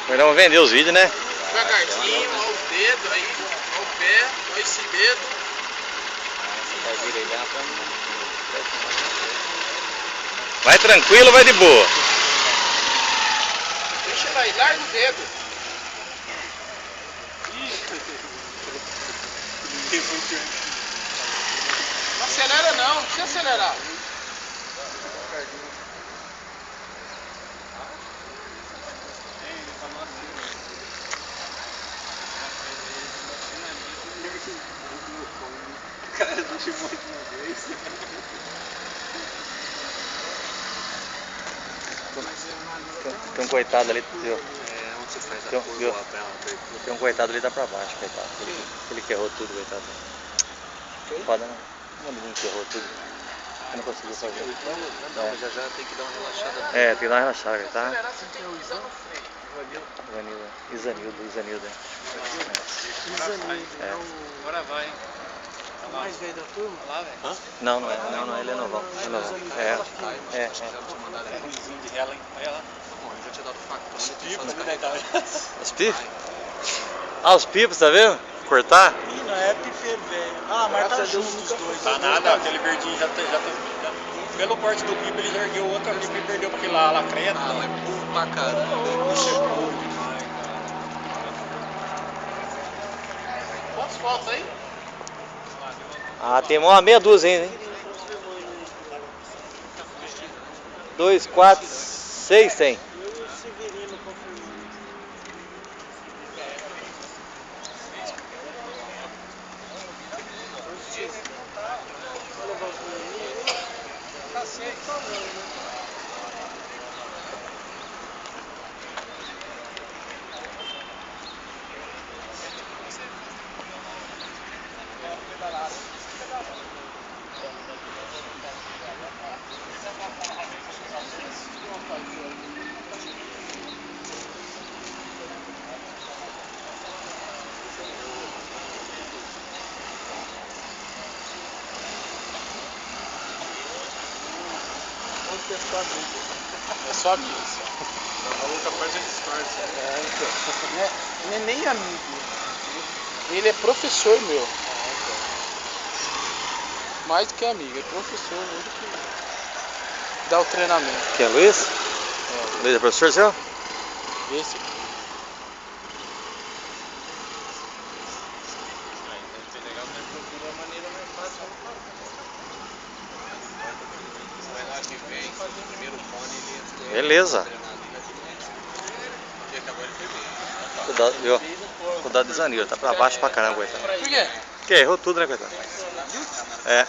Nós vamos vender os vídeos, né? Devagarzinho, olha os dedos aí, olha o pé, olha esse dedo. Essa cadeira aí dá pra mim. Vai tranquilo, vai de boa. Deixa ela aí, larga o dedo. Não acelera não precisa acelerar. Cara, não te muito uma vez. Tem um coitado ali, viu? Onde você faz a Viu? curva, a abertura? Tem um coitado ali, tá pra baixo, coitado. Ele que errou tudo, coitado. Foda, né? Um menino que errou tudo. Ele não conseguiu fazer. Não, mas já tem que dar uma relaxada. É, tem que dar uma relaxada, tá? Acelerar você tem que pisar no freio. Isanildo. É. Agora vai. O mais velho da turma? Olha lá, velho. Não, ele é novão. É. Ruizinho de rela, hein? Olha lá. Bom, eu já tinha dado facão. Os pipos, né, cara? Os pipos? Ah, os pipos, tá vendo? Cortar? Ih, não é pipeiro, velho. Ah, mas tá junto os dois. Tá nada, aquele verdinho já pelo corte do pipo ele já ergueu outra pipa e perdeu pra aquele lá, lacreta. Ah, mas burro pra caramba. Isso é burro demais, cara. Quantos faltam aí? Ah, tem uma meia dúzia ainda, hein? 2, 4, 6 tem. É só aqui. A outra parte é disfarce. Não é nem amigo. Ele é professor meu. Mais do que amigo, é professor, ele que dá o treinamento. Quem é Luiz? Luiz é professor seu? Esse aqui. Beleza. Cuidado, viu? Cuidado do Isanildo, tá pra baixo pra caramba, coitado. Por quê? Porque errou tudo, né, coitado? É.